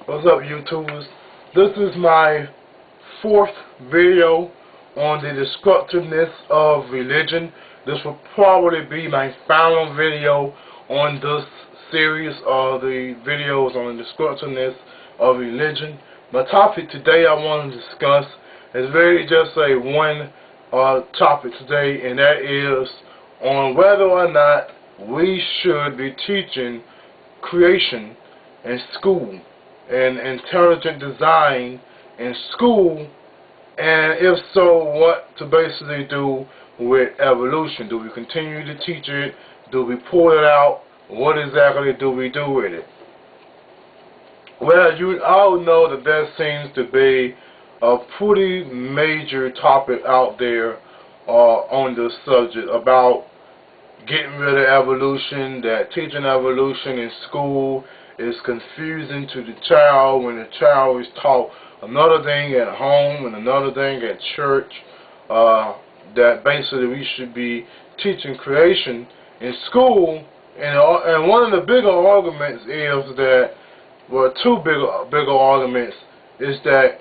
What's up, YouTubers? This is my fourth video on the destructiveness of religion. This will probably be my final video on this series of the videos on the destructiveness of religion. My topic today I want to discuss is really just a one topic today, and that is on whether or not we should be teaching creation in school and intelligent design in school, and if so, what to basically do with evolution. Do we continue to teach it? Do we pull it out? What exactly do we do with it? Well, you all know that there seems to be a pretty major topic out there on this subject about getting rid of evolution, that teaching evolution in school is confusing to the child when the child is taught another thing at home and another thing at church, that basically we should be teaching creation in school. And one of the bigger arguments is that, well, two bigger arguments is that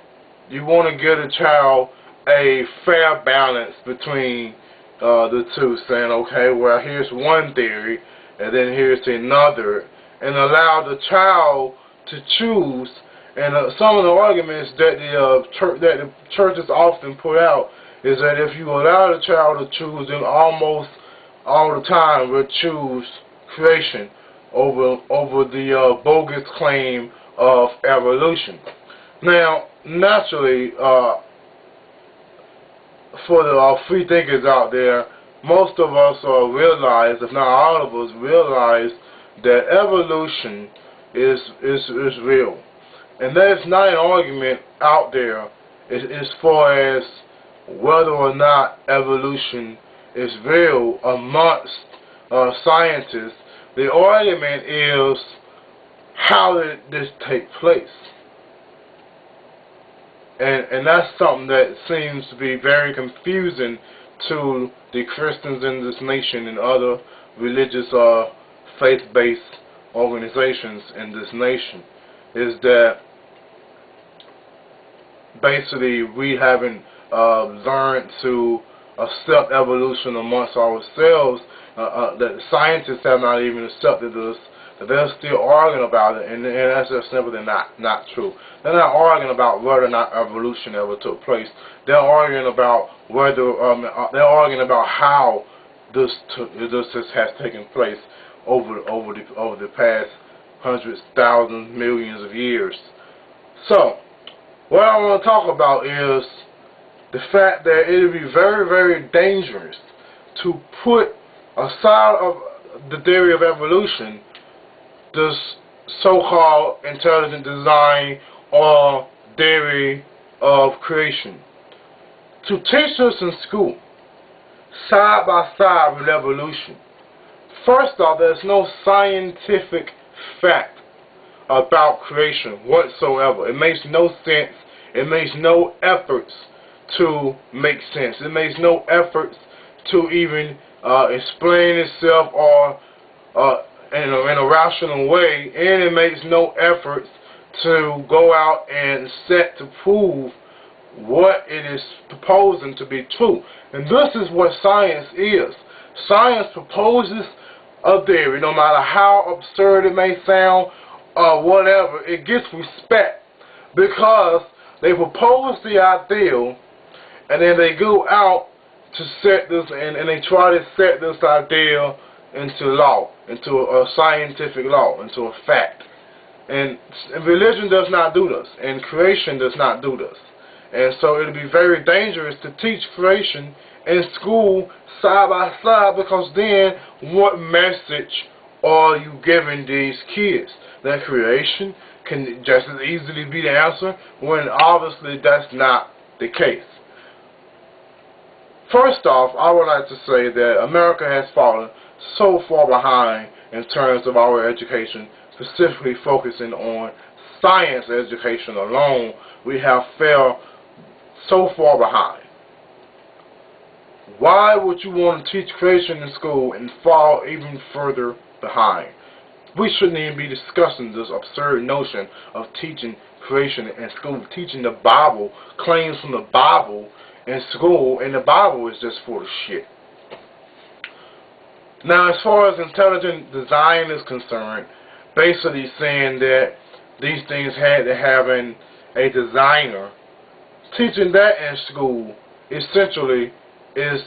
you want to give a child a fair balance between the two, saying, okay, well, here's one theory and then here's another, and allow the child to choose. And some of the arguments that the churches often put out is that if you allow the child to choose, then almost all the time will choose creation over the bogus claim of evolution. Now, naturally, for the free thinkers out there, most of us realize, if not all of us, realize that evolution is real. And there's not an argument out there as far as whether or not evolution is real amongst scientists. The argument is, how did this take place? And that's something that seems to be very confusing to the Christians in this nation and other religious faith-based organizations in this nation, is that basically we haven't learned to accept evolution amongst ourselves, that scientists have not even accepted this, that they're still arguing about it, and that's just simply not true. They're not arguing about whether or not evolution ever took place. They're arguing about whether they're arguing about how this has taken place over the past hundreds, thousands, millions of years. So, what I want to talk about is the fact that it would be very, very dangerous to put aside of the theory of evolution this so-called intelligent design or theory of creation. To teach us in school, side by side with evolution, first off, there's no scientific fact about creation whatsoever. It makes no sense. It makes no efforts to make sense. It makes no efforts to even explain itself or in a rational way, and it makes no efforts to go out and set to prove what it is proposing to be true. And this is what science is. Science proposes a theory, no matter how absurd it may sound or whatever, it gets respect because they propose the ideal and then they go out to set this, and they try to set this idea into law, into a scientific law, into a fact. And religion does not do this, and creation does not do this. And so it would be very dangerous to teach creation in school side by side, because then what message are you giving these kids? That creation can just as easily be the answer, when obviously that's not the case. First off, I would like to say that America has fallen so far behind in terms of our education, specifically focusing on science education alone. We have fell so far behind. Why would you want to teach creation in school and fall even further behind? We shouldn't even be discussing this absurd notion of teaching creation in school, teaching the Bible, claims from the Bible in school, and the Bible is just full of shit. Now, as far as intelligent design is concerned, basically saying that these things had to have a designer, teaching that in school essentially is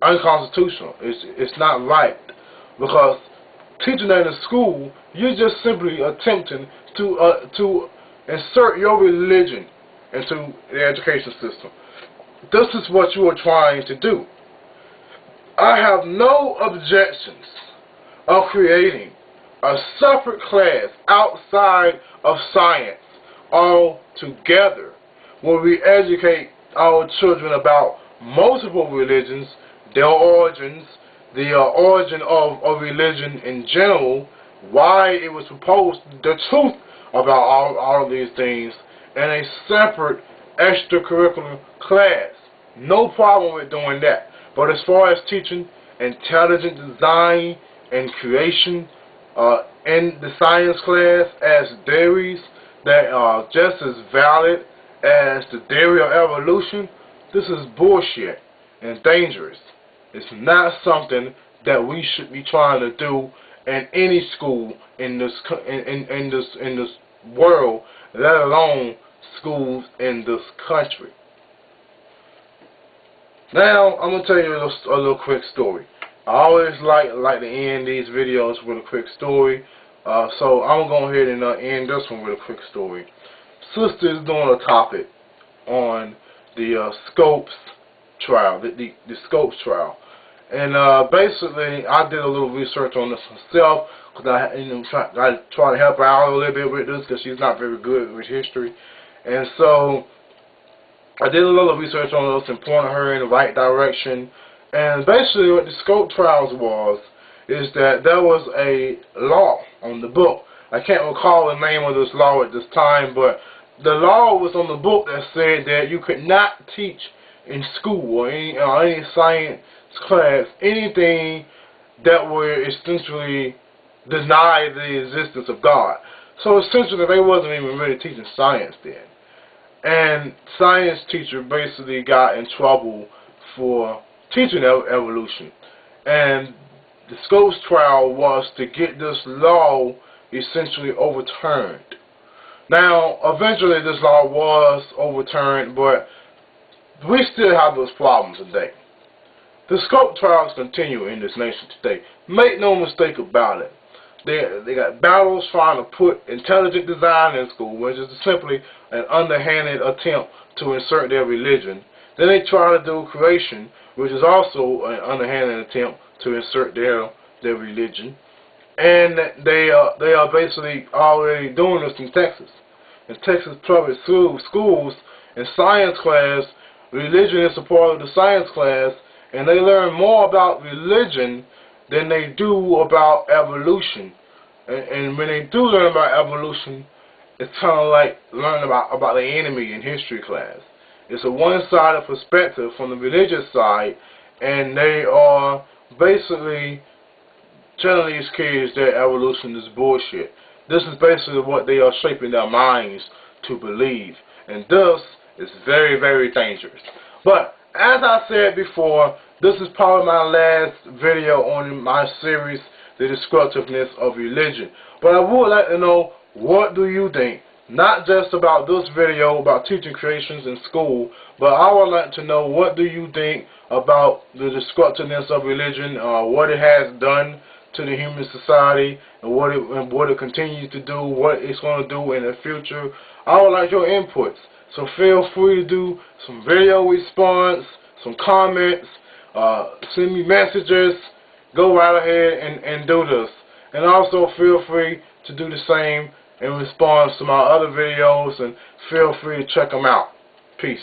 unconstitutional. It's not right, because teaching that in school, you're just simply attempting to insert your religion into the education system. This is what you are trying to do. I have no objections of creating a separate class outside of science altogether, where we educate our children about multiple religions, their origins, the origin of religion in general, why it was proposed, the truth about all of these things, in a separate extracurricular class. No problem with doing that. But as far as teaching intelligent design and creation in the science class as theories that are just as valid as the theory of evolution, this is bullshit and dangerous. It's not something that we should be trying to do in any school in this world, let alone schools in this country. Now, I'm going to tell you a little quick story. I always like to end these videos with a quick story. So I'm going to go ahead and end this one with a quick story. Sister is doing a topic on the Scopes trial, the Scopes trial. And basically, I did a little research on this myself, because I try to help her out a little bit with this, because she's not very good with history. And so I did a little research on this and pointed her in the right direction. And basically what the Scope trials is that there was a law on the book. I can't recall the name of this law at this time, but the law was on the book that said that you could not teach in school or any science class anything that would essentially deny the existence of God. So essentially they wasn't even really teaching science then. And science teacher basically got in trouble for teaching evolution. And the Scopes trial was to get this law essentially overturned. Now, eventually this law was overturned, but we still have those problems today. The Scope trials continue in this nation today. Make no mistake about it. They got battles trying to put intelligent design in school, which is simply an underhanded attempt to insert their religion. Then they try to do creation, which is also an underhanded attempt to insert their religion. And they are basically already doing this in Texas. In Texas public schools, in science class, religion is a part of the science class, and they learn more about religion than they do about evolution. And when they do learn about evolution, it's kind of like learning about the enemy in history class. It's a one-sided perspective from the religious side, and they are basically telling these kids that evolution is bullshit. This is basically what they are shaping their minds to believe, and this is very, very dangerous. But as I said before, this is probably my last video on my series, The Destructiveness of Religion. But I would like to know, what do you think? Not just about this video about teaching creations in school, but I would like to know, what do you think about the destructiveness of religion, what it has done to the human society, and what it continues to do, what it's going to do in the future. I would like your inputs. So feel free to do some video response, some comments, send me messages. Go right ahead and do this. And also feel free to do the same in response to my other videos, and feel free to check them out. Peace.